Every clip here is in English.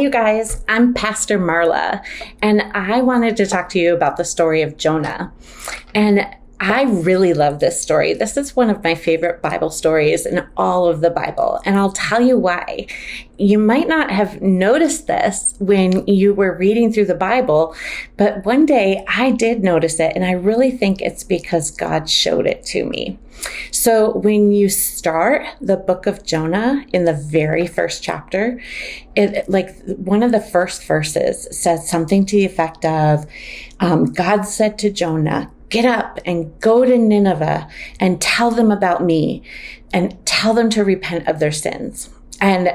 you guys, I'm Pastor Marla, and I wanted to talk to you about the story of Jonah. And I really love this story. This is one of my favorite Bible stories in all of the Bible, and I'll tell you why. You might not have noticed this when you were reading through the Bible, but one day I did notice it, and I really think it's because God showed it to me. So when you start the book of Jonah in the very first chapter, one of the first verses says something to the effect of, God said to Jonah, "Get up and go to Nineveh and tell them about me and tell them to repent of their sins." And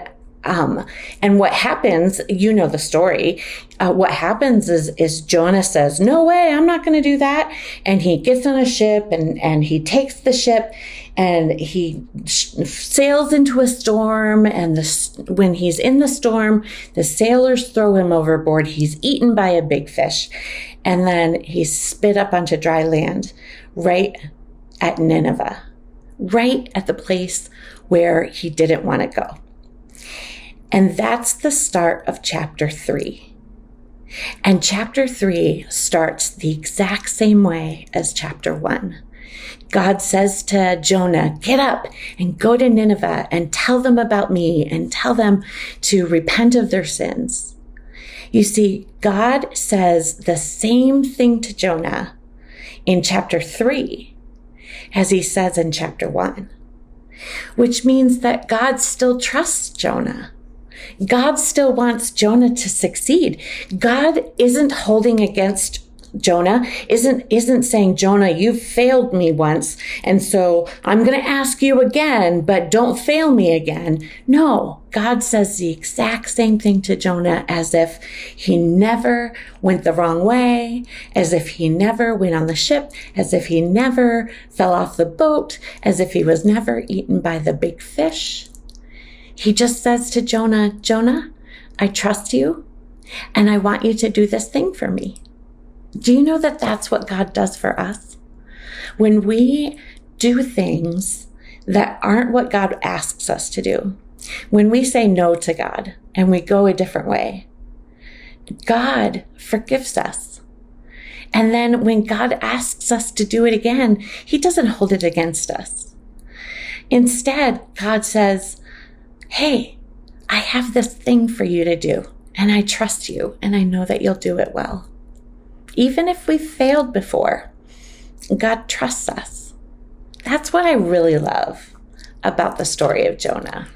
what happens, you know the story. What happens is Jonah says, "No way, I'm not going to do that." And he gets on a ship and he takes the ship and he sails into a storm. And when he's in the storm, the sailors throw him overboard. He's eaten by a big fish. And then he's spit up onto dry land right at Nineveh, right at the place where he didn't want to go. And that's the start of chapter 3. And chapter 3 starts the exact same way as chapter 1. God says to Jonah, "Get up and go to Nineveh and tell them about me and tell them to repent of their sins." You see, God says the same thing to Jonah in chapter 3 as he says in chapter 1, which means that God still trusts Jonah. God still wants Jonah to succeed. God isn't holding against Jonah, isn't saying, "Jonah, you've failed me once, and so I'm going to ask you again, but don't fail me again." No, God says the exact same thing to Jonah, as if he never went the wrong way, as if he never went on the ship, as if he never fell off the boat, as if he was never eaten by the big fish. He just says to Jonah, "Jonah, I trust you, and I want you to do this thing for me." Do you know that that's what God does for us? When we do things that aren't what God asks us to do, when we say no to God and we go a different way, God forgives us. And then when God asks us to do it again, he doesn't hold it against us. Instead, God says, "Hey, I have this thing for you to do, and I trust you, and I know that you'll do it well." Even if we've failed before, God trusts us. That's what I really love about the story of Jonah.